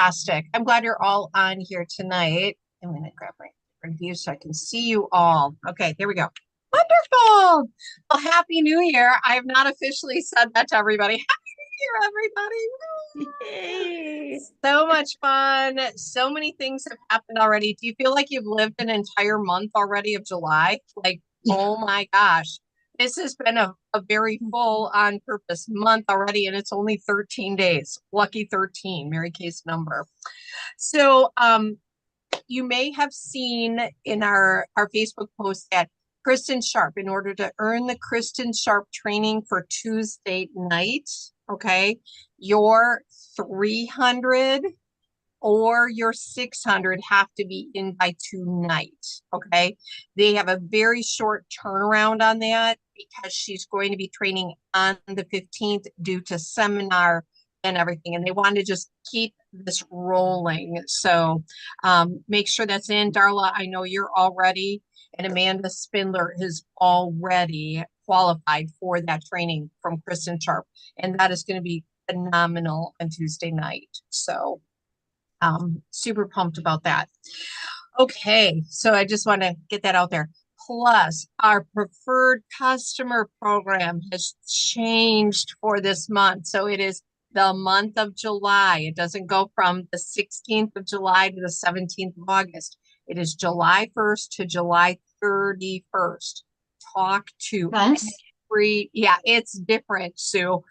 Fantastic. I'm glad you're all on here tonight. I'm going to grab my different view so I can see you all. Okay, there we go. Wonderful. Well, Happy New Year. I have not officially said that to everybody. Happy New Year, everybody. Yay. So much fun. So many things have happened already. Do you feel like you've lived an entire month already of July? Like, oh my gosh. This has been a very full on purpose month already, and it's only 13 days. Lucky 13, Mary Kay's number. So you may have seen in our Facebook post that Kristen Sharp, in order to earn the Kristen Sharp training for Tuesday night, okay, your 300 or your 600 have to be in by tonight. Okay. They have a very short turnaround on that because she's going to be training on the 15th due to seminar and everything. And they want to just keep this rolling. So make sure that's in. Darla, I know you're all ready. And Amanda Spindler is already qualified for that training from Kristen Sharp. And that is going to be phenomenal on Tuesday night. So super pumped about that. Okay, so I just want to get that out there. Plus, our preferred customer program has changed for this month. So it is the month of July. It doesn't go from the 16th of July to the 17th of August. It is July 1st to July 31st. Talk to Yes. yeah, it's different, Sue.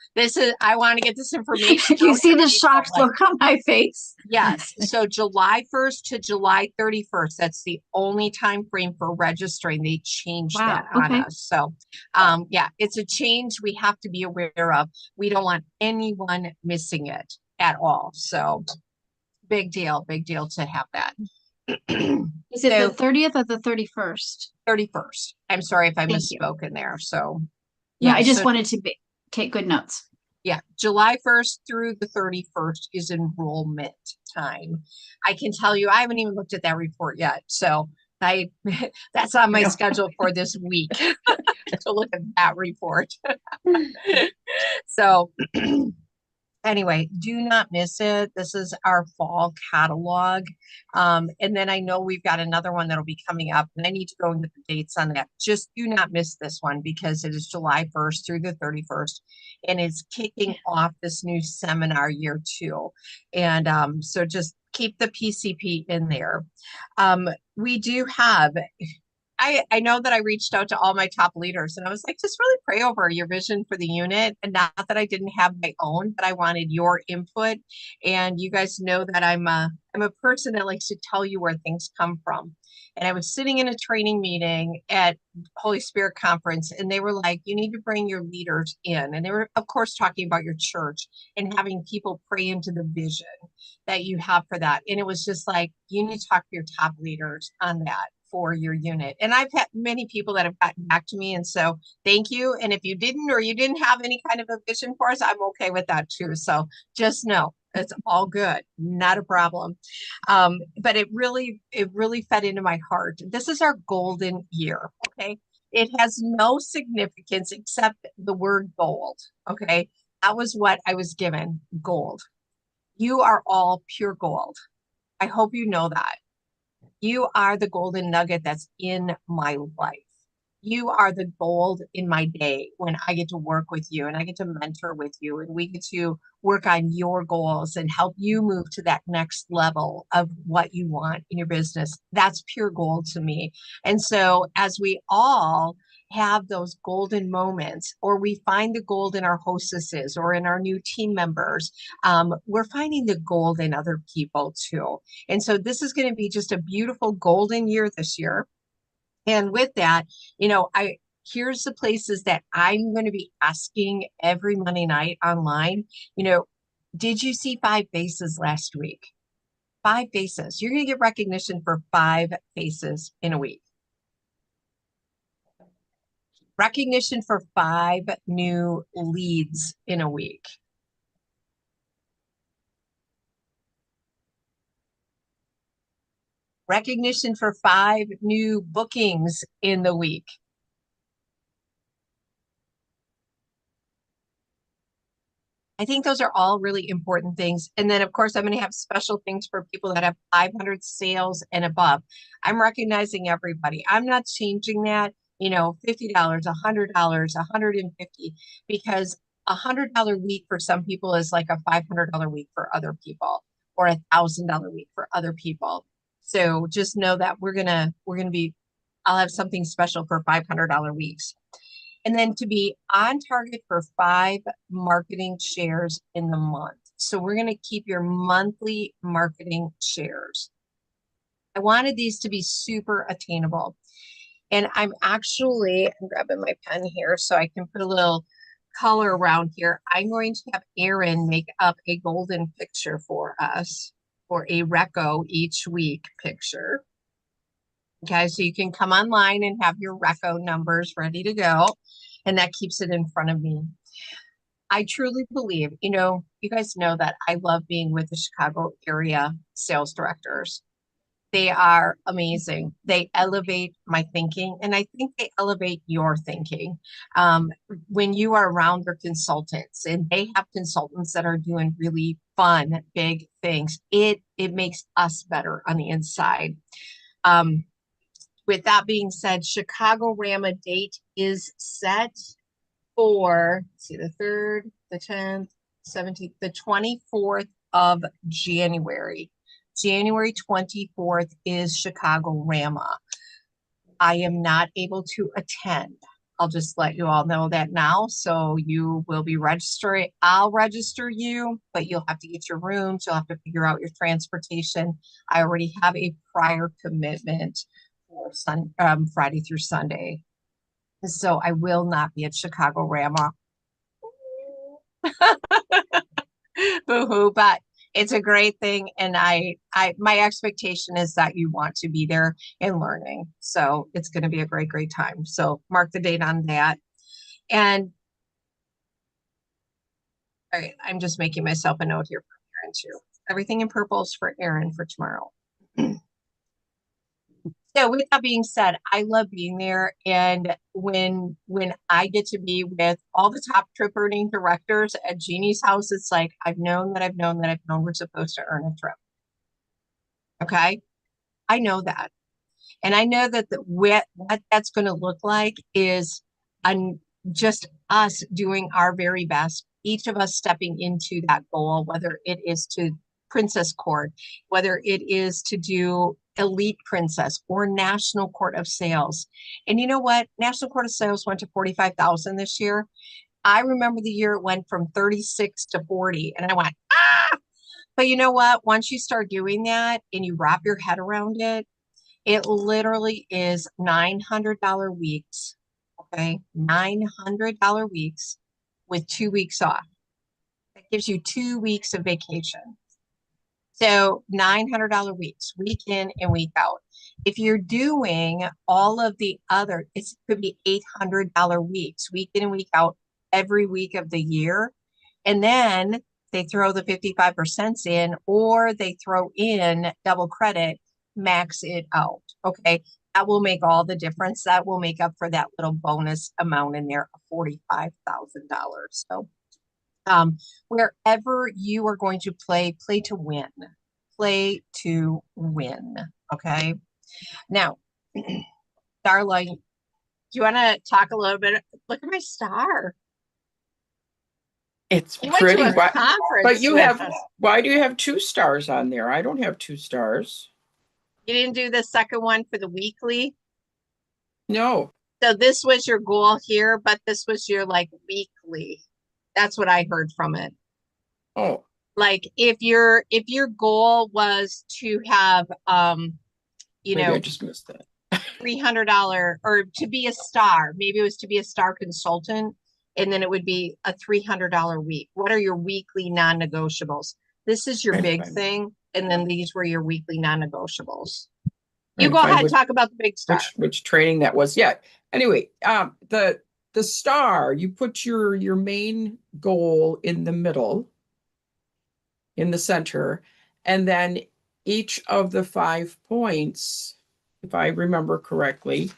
I want to get this information You out see to the people. shocked Like, look on my face. yes. So July 1st to July 31st. That's the only time frame for registering. They changed that Wow. on Okay. us. So yeah, it's a change we have to be aware of. We don't want anyone missing it at all. So big deal to have that. Is it the So 30th or the 31st? 31st. I'm sorry if I Thank you. misspoke in there. So No, yeah, I just so wanted to take good notes. yeah, July 1st through the 31st is enrollment time. I can tell you, I haven't even looked at that report yet. So I that's on my No. schedule for this week to look at that report. So anyway, do not miss it. This is our fall catalog. And then I know we've got another one that'll be coming up, and I need to go into the dates on that. Just do not miss this one because it is July 1st through the 31st, and it's kicking off this new seminar year too. And so just keep the PCP in there. We do have I know that I reached out to all my top leaders and I was like, just really pray over your vision for the unit. And not that I didn't have my own, but I wanted your input. And you guys know that I'm a person that likes to tell you where things come from. And I was sitting in a training meeting at Holy Spirit Conference, and they were like, you need to bring your leaders in. And they were, of course, talking about your church and having people pray into the vision that you have for that. And it was just like, you need to talk to your top leaders on that for your unit. And I've had many people that have gotten back to me. And so thank you. And if you didn't, or you didn't have any kind of a vision for us, I'm okay with that too. So just know it's all good, not a problem. But it really fed into my heart. This is our golden year. Okay. It has no significance except the word gold. Okay. That was what I was given, gold. You are all pure gold. I hope you know that. You are the golden nugget that's in my life. You are the gold in my day when I get to work with you and I get to mentor with you and we get to work on your goals and help you move to that next level of what you want in your business. That's pure gold to me. And so as we all have those golden moments, or we find the gold in our hostesses or in our new team members, we're finding the gold in other people too. And so this is going to be just a beautiful golden year this year. And with that, here's the places that I'm going to be asking every Monday night online. You know, did you see five faces last week? Five faces. You're going to get recognition for five faces in a week. Recognition for five new leads in a week. Recognition for five new bookings in the week. I think those are all really important things. And then, of course, I'm going to have special things for people that have 500 sales and above. I'm recognizing everybody. I'm not changing that, $50, $100, 150, because $100 week for some people is like a $500 week for other people, or $1,000 week for other people. So just know that we're gonna be. I'll have something special for $500 weeks. And then to be on target for 5 marketing shares in the month. So we're going to keep your monthly marketing shares. I wanted these to be super attainable. And I'm grabbing my pen here so I can put a little color around here. I'm going to have Erin make up a golden picture for us, for a Reco each week picture. Okay, so you can come online and have your Reco numbers ready to go, and that keeps it in front of me. I truly believe, you guys know that I love being with the Chicago area sales directors. They are amazing. They elevate my thinking, and I think they elevate your thinking. When you are around their consultants, and they have consultants that are doing really fun, big things, it makes us better on the inside. With that being said, Chicago Rama date is set for, let's see, the 3rd, the 10th, 17th, the 24th of January. January 24th is Chicago Rama. I am not able to attend. I'll just let you all know that now. So you will be registering. I'll register you, but you'll have to get your rooms. You'll have to figure out your transportation. I already have a prior commitment for Friday through Sunday. So I will not be at Chicago Rama. Boo-hoo, but it's a great thing. And my expectation is that you want to be there and learning. So it's going to be a great, great time. So mark the date on that. And all right, I'm just making myself a note here for Erin too. Everything in purple is for Erin for tomorrow. So with that being said, I love being there. And when I get to be with all the top trip earning directors at Jeannie's house, it's like I've known we're supposed to earn a trip. Okay. I know that. And I know that what that's going to look like is just us doing our very best, each of us stepping into that goal, whether it is to Princess Court, whether it is to do Elite Princess or National Court of Sales. And you know what? National Court of Sales went to 45,000 this year. I remember the year it went from 36 to 40, and I went, ah! But you know what? Once you start doing that and you wrap your head around it, it literally is $900 weeks. Okay. $900 weeks with 2 weeks off. That gives you 2 weeks of vacation. So $900 weeks, week in and week out. If you're doing all of the other, it could be $800 weeks, week in and week out, every week of the year. And then they throw the 55% in, or they throw in double credit, max it out. Okay. That will make all the difference. That will make up for that little bonus amount in there of $45,000. So wherever you are going to play to win. Play to win. Okay. Now, Darla, do you want to talk a little bit? Look at my star. It's You went pretty, to a conference. but you with have, us. why do you have 2 stars on there? I don't have 2 stars. You didn't do the second one for the weekly. No. So this was your goal here, but this was your like weekly. That's what I heard from it. Oh, Like if your goal was to have maybe I just missed that. $300 or to be a star, maybe it was to be a star consultant, and then it would be a $300 week. What are your weekly non-negotiables? This is your big thing, and then these were your weekly non-negotiables. You go ahead and talk about the big star. Which training that was. Yeah. Anyway, the star, you put your main goal in the middle, in the center, and then each of the 5 points, if I remember correctly,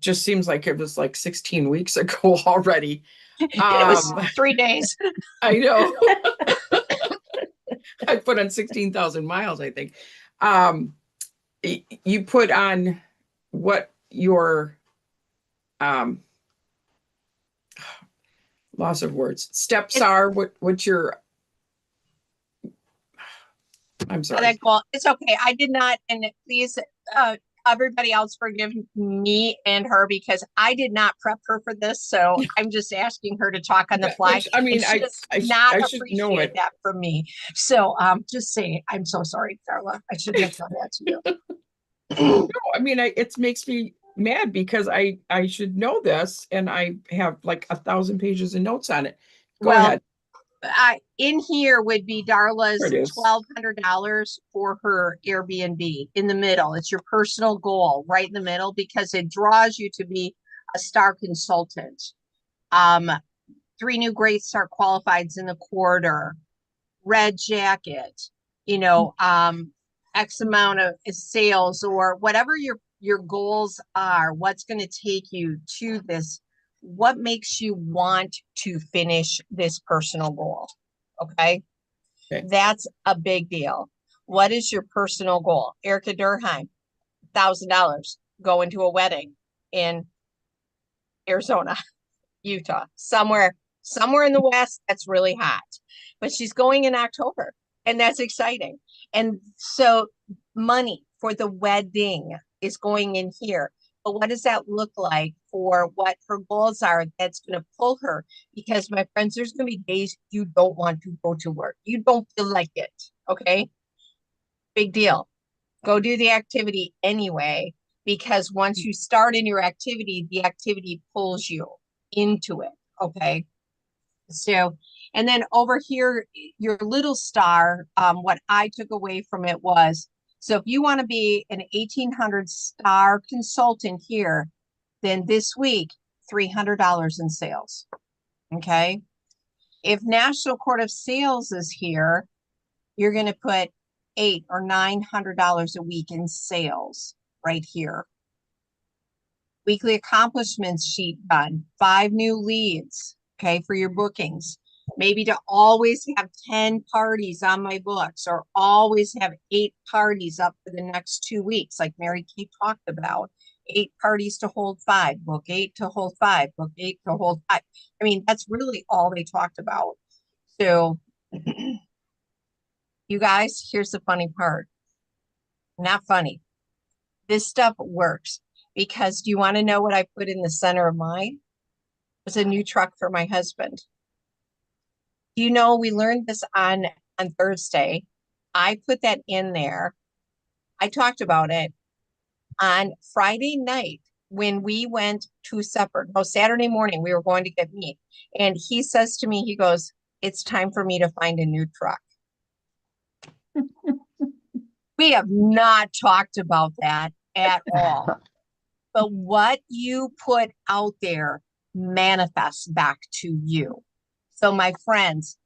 just seems like it was like 16 weeks ago already. It was Um, 3 days. I know. I put on 16,000 miles, I think. You put on what your um loss of words steps It's are, what your I'm for sorry. that goal. It's okay. I did not, and please, uh, everybody else forgive me and her because I did not prep her for this. So I'm just asking her to talk on the Yeah, fly, which I and mean, she does not I should know appreciate it. that from me. So just say I'm so sorry, Carla. I shouldn't have done that to you. No, I mean, it makes me mad because I should know this, and I have like 1,000 pages of notes on it. Go Well, ahead. I in here would be There Darla's it is. $1,200 for her Airbnb in the middle. It's your personal goal right in the middle because it draws you to be a star consultant. Um, 3 new great star qualifieds in the quarter, red jacket, X amount of sales or whatever your goals are, what's going to take you to this, what makes you want to finish this personal goal. Okay. Okay. That's a big deal. What is your personal goal? Erica Durheim, $1,000, going to a wedding in Arizona, Utah, somewhere in the West that's really hot. But she's going in October, and that's exciting. And so money for the wedding is going in here. But what does that look like for what her goals are that's going to pull her? Because my friends, there's going to be days you don't want to go to work. You don't feel like it. Okay. Big deal. Go do the activity anyway, because once you start in your activity, the activity pulls you into it. Okay. So, and then over here, your little star, what I took away from it was, so if you want to be an 1,800 star consultant here, then this week, $300 in sales. Okay. If National Court of Sales is here, you're going to put $800 or $900 a week in sales right here. Weekly accomplishments sheet done, 5 new leads, okay, for your bookings. Maybe to always have 10 parties on my books or always have 8 parties up for the next 2 weeks, like Mary Kay talked about. 8 parties to hold 5, book 8 to hold 5, book 8 to hold 5. I mean, that's really all they talked about. So, you guys, here's the funny part. Not funny. This stuff works because do you want to know what I put in the center of mine? It was a new truck for my husband. You know, we learned this on Thursday. I put that in there. I talked about it on Friday night when we went to supper. No, Saturday morning we were going to get meat. And he says to me, he goes, "It's time for me to find a new truck." We have not talked about that at all. But what you put out there manifests back to you. So my friends,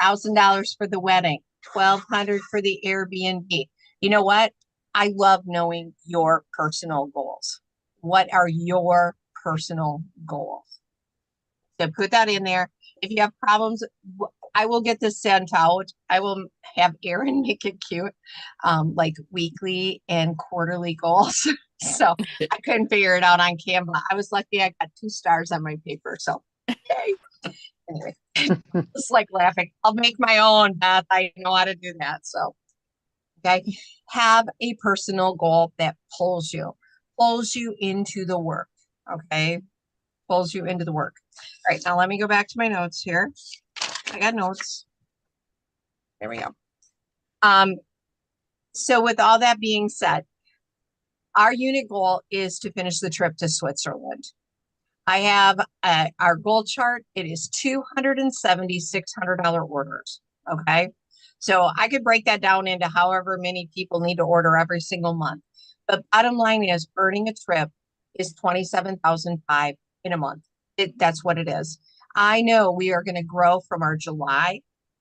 $1,000 for the wedding, 1,200 for the Airbnb. You know what? I love knowing your personal goals. What are your personal goals? So put that in there. If you have problems, I will get this sent out. I will have Erin make it cute, like weekly and quarterly goals. So I couldn't figure it out on Canva. I was lucky I got 2 stars on my paper. So yay. Anyway, just like laughing. I'll make my own, Beth. I know how to do that. So okay. Have a personal goal that pulls you into the work. Okay. Pulls you into the work. All right. Now let me go back to my notes here. I got notes. There we go. So with all that being said, our unit goal is to finish the trip to Switzerland. I have our goal chart. It is 270 $600 orders. Okay. So I could break that down into however many people need to order every single month. But bottom line is earning a trip is 27,500 in a month. That's what it is. I know we are going to grow from our July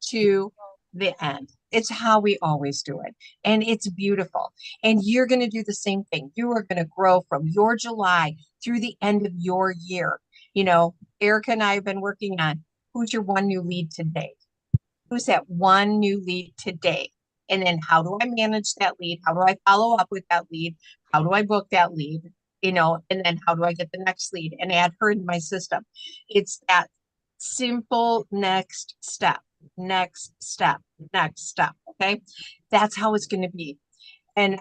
to the end. It's how we always do it. And it's beautiful. And you're going to do the same thing. You are going to grow from your July through the end of your year. You know, Erica and I have been working on who's your one new lead today? Who's that one new lead today? And then how do I manage that lead? How do I follow up with that lead? How do I book that lead? You know, and then how do I get the next lead and add her into my system? It's that simple next step, next step, next step. Okay. That's how it's going to be. And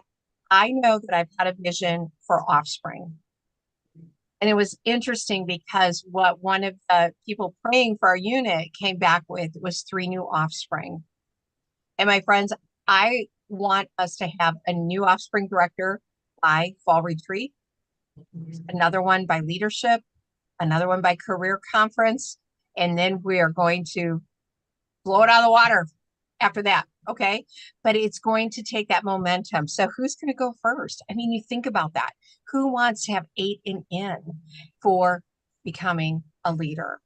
I know that I've had a vision for offspring. And it was interesting because what one of the people praying for our unit came back with was 3 new offspring. And my friends, I want us to have a new offspring director by fall retreat, another one by leadership, another one by career conference, and then we are going to blow it out of the water after that. Okay. But it's going to take that momentum. So who's going to go first? I mean, you think about that. Who wants to have 8 and in for becoming a leader?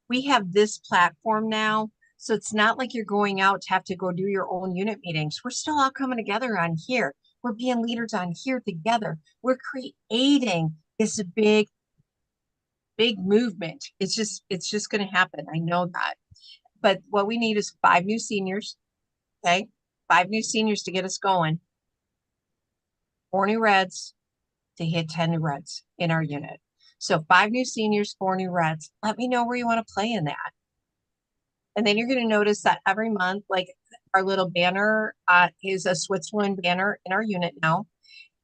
We have this platform now. So it's not like you're going out to have to go do your own unit meetings. We're still all coming together on here. We're being leaders on here together. We're creating this big movement. It's just going to happen. I know that. But what we need is 5 new seniors. Okay. 5 new seniors to get us going. 4 new reds to hit 10 new reds in our unit. So 5 new seniors, 4 new reds. Let me know where you want to play in that. And then you're going to notice that every month, like our little banner is a Switzerland banner in our unit now.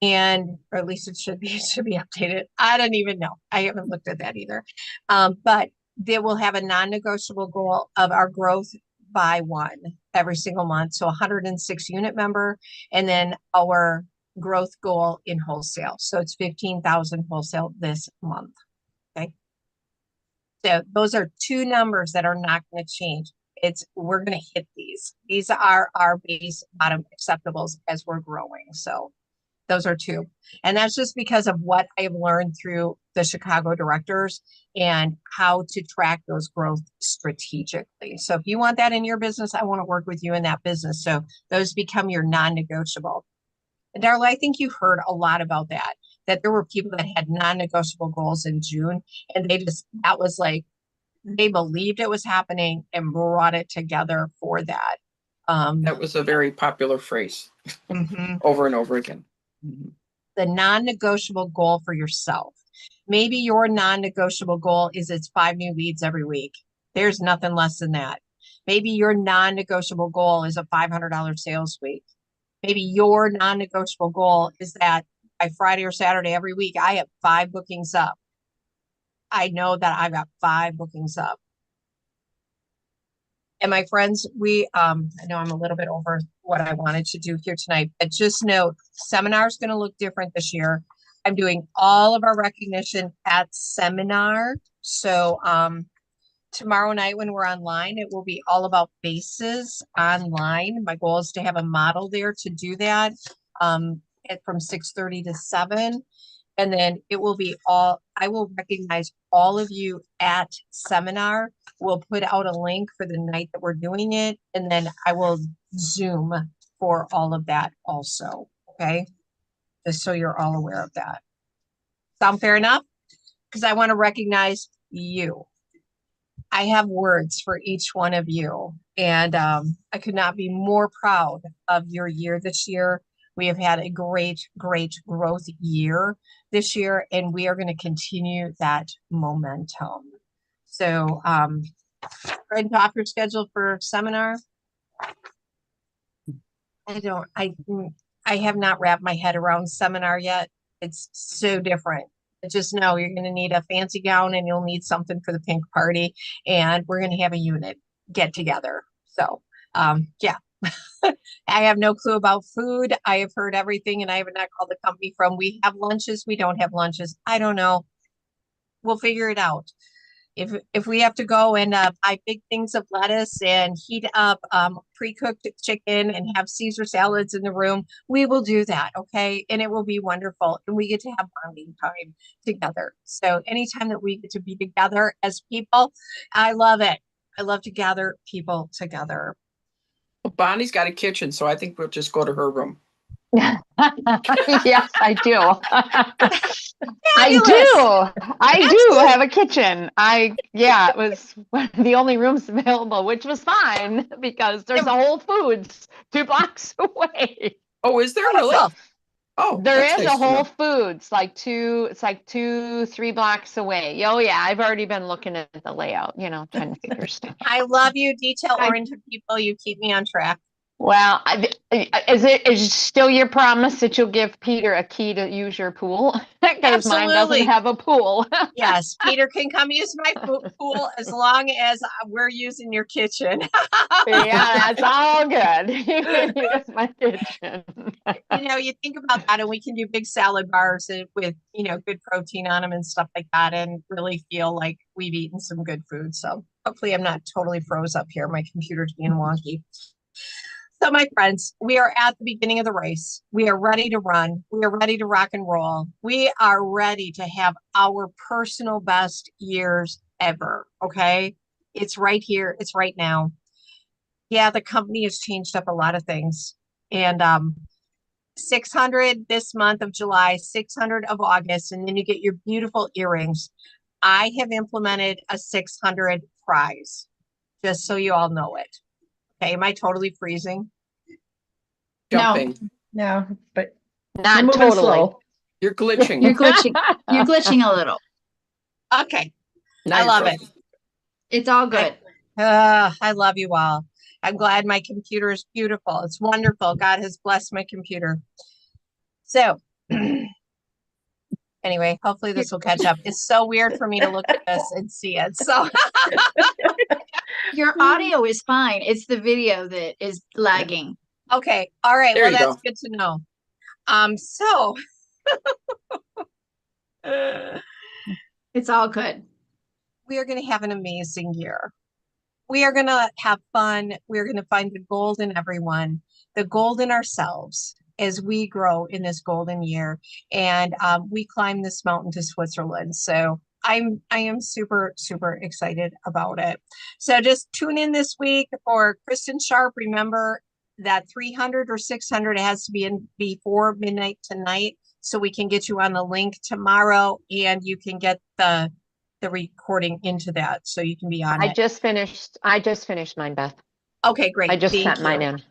And, or at least it should be, updated. I don't even know. I haven't looked at that either. But they will have a non-negotiable goal of our growth by 1 every single month. So 106 unit member, and then our growth goal in wholesale. So it's 15,000 wholesale this month. Okay. So those are 2 numbers that are not going to change. We're going to hit these. These are our base bottom acceptables as we're growing. So those are 2. And that's just because of what I've learned through the Chicago directors and how to track those growth strategically. So if you want that in your business, I want to work with you in that business. So those become your non-negotiable. And Darla, I think you heard a lot about that there were people that had non-negotiable goals in June, and that was like, they believed it was happening and brought it together for that. That was a very popular phrase over and over again. The non-negotiable goal for yourself. Maybe your non-negotiable goal is it's 5 new leads every week. There's nothing less than that. Maybe your non-negotiable goal is a $500 sales week. Maybe your non-negotiable goal is that by Friday or Saturday every week, I have 5 bookings up. I know that I've got 5 bookings up. And my friends, I know I'm a little bit over what I wanted to do here tonight, but just note, seminar is going to look different this year. I'm doing all of our recognition at seminar. So tomorrow night when we're online, it will be all about bases online. My goal is to have a model there to do that from 6:30 to 7. And then it will be I will recognize all of you at seminar. We'll put out a link for the night that we're doing it. And then I will Zoom for all of that also. Okay. Just so you're all aware of that. Sound fair enough? Because I want to recognize you. I have words for each one of you. And I could not be more proud of your year this year. We have had a great growth year this year, and we are going to continue that momentum. So, right off your schedule for seminar. I have not wrapped my head around seminar yet. It's so different. Just know you're going to need a fancy gown and you'll need something for the pink party, and we're going to have a unit get together. So, yeah. I have no clue about food. I have heard everything, and I have not called the company from. We have lunches. We don't have lunches. I don't know. We'll figure it out. If we have to go and buy big things of lettuce and heat up pre-cooked chicken and have Caesar salads in the room, we will do that. Okay. And it will be wonderful. And we get to have bonding time together. So anytime that we get to be together as people, I love it. I love to gather people together. Well, Bonnie's got a kitchen, so I think we'll just go to her room. Yes, I do. I Fabulous. do. I do Absolutely. have a kitchen. Yeah, it was one of the only rooms available, which was fine because there's a Whole Foods 2 blocks away. Oh, is there really? Beautiful. Oh, There that's is a nice to Whole know. Foods it's like 2, 3 blocks away. Oh yeah, I've already been looking at the layout, trying to figure stuff. I love you, detail-oriented people. You keep me on track. Well, is it still your promise that you'll give Peter a key to use your pool? Because mine doesn't Absolutely. have a pool. Yes, Peter can come use my pool as long as we're using your kitchen. Yeah, that's all good. You can use my kitchen. You think about that, and we can do big salad bars with, good protein on them and stuff like that, and really feel like we've eaten some good food. So hopefully, I'm not totally froze up here. My computer's being wonky. So, my friends, we are at the beginning of the race. We are ready to run. We are ready to rock and roll. We are ready to have our personal best years ever. Okay. It's right here. It's right now. Yeah, the company has changed up a lot of things. And 600 this month of July, 600 of August, and then you get your beautiful earrings. I have implemented a 600 prize, just so you all know it. Okay. Am I totally freezing? No, Jumping. No, but you're Not moving totally. slow. You're glitching. you're glitching. You're glitching a little. Okay. Now I you're love it. frozen. It's all good. I love you all. I'm glad my computer is beautiful. It's wonderful. God has blessed my computer. So, anyway, hopefully this will catch up. It's so weird for me to look at this and see it. So, Your audio is fine. It's the video that is lagging. okay. All right. There Well, you that's go. good to know. So It's all good. we are going to have an amazing year. We are going to have fun. We're going to find the gold in everyone, the gold in ourselves as we grow in this golden year. And we climb this mountain to Switzerland. So I am super, super excited about it. So just tune in this week for Kristen Sharp. Remember that 300 or 600 has to be in before midnight tonight. So we can get you on the link tomorrow and you can get the recording into that so you can be on it. I just finished mine, Beth. Okay, great. I just Thank sent mine you. in.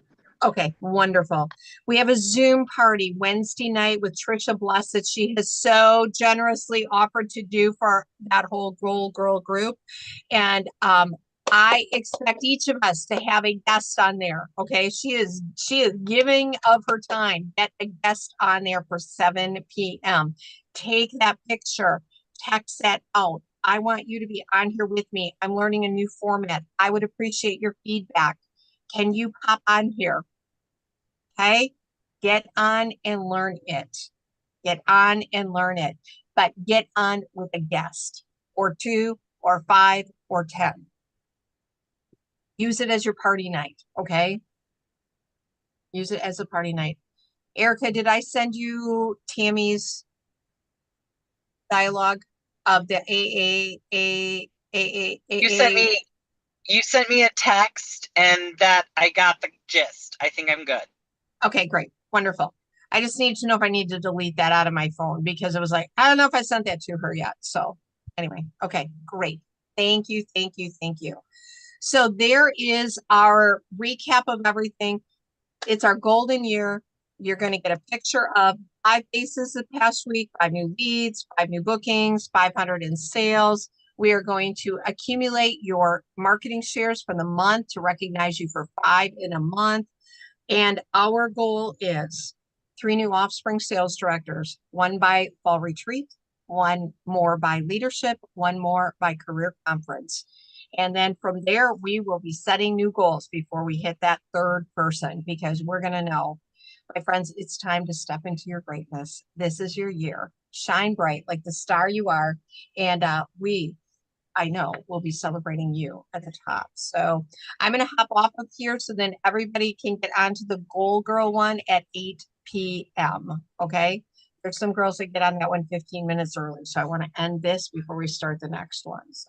Okay, wonderful. We have a Zoom party Wednesday night with Trisha Bless that she has so generously offered to do for that whole Goal Girl group. And I expect each of us to have a guest on there. Okay. She is giving of her time. Get a guest on there for 7 p.m. Take that picture, text that out. I want you to be on here with me. I'm learning a new format. I would appreciate your feedback. Can you pop on here? Okay. Get on and learn it. Get on and learn it. But get on with a guest or two or 5 or 10. Use it as your party night. Okay. Use it as a party night. Erica, did I send you Tammy's dialogue of the You sent AAA? me you sent me a text and that I got the gist. I think I'm good. Okay, great. Wonderful. I just need to know if I need to delete that out of my phone because it was like, I don't know if I sent that to her yet. So anyway, okay, great. Thank you, thank you, thank you. So there is our recap of everything. It's our golden year. You're going to get a picture of 5 faces the past week, 5 new leads, 5 new bookings, 500 in sales. We are going to accumulate your marketing shares for the month to recognize you for 5 in a month. And our goal is 3 new offspring sales directors, 1 by fall retreat, 1 more by leadership, 1 more by career conference. And then from there, we will be setting new goals before we hit that 3rd person because we're going to know, my friends, it's time to step into your greatness. This is your year. Shine bright like the star you are. And I know we'll be celebrating you at the top. So I'm going to hop off of here so then everybody can get onto the Goal Girl one at 8 p.m. Okay. There's some girls that get on that one 15 minutes early. So I want to end this before we start the next one. So,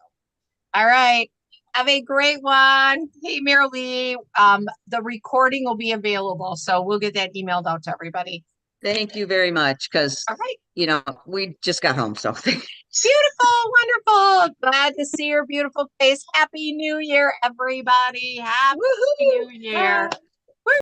all right. Have a great one. Hey, Mary Lee, the recording will be available, so we'll get that emailed out to everybody. Thank you very much, because All right. we just got home, so Beautiful, wonderful. Glad to see your beautiful face. Happy New Year, everybody. Happy New Year.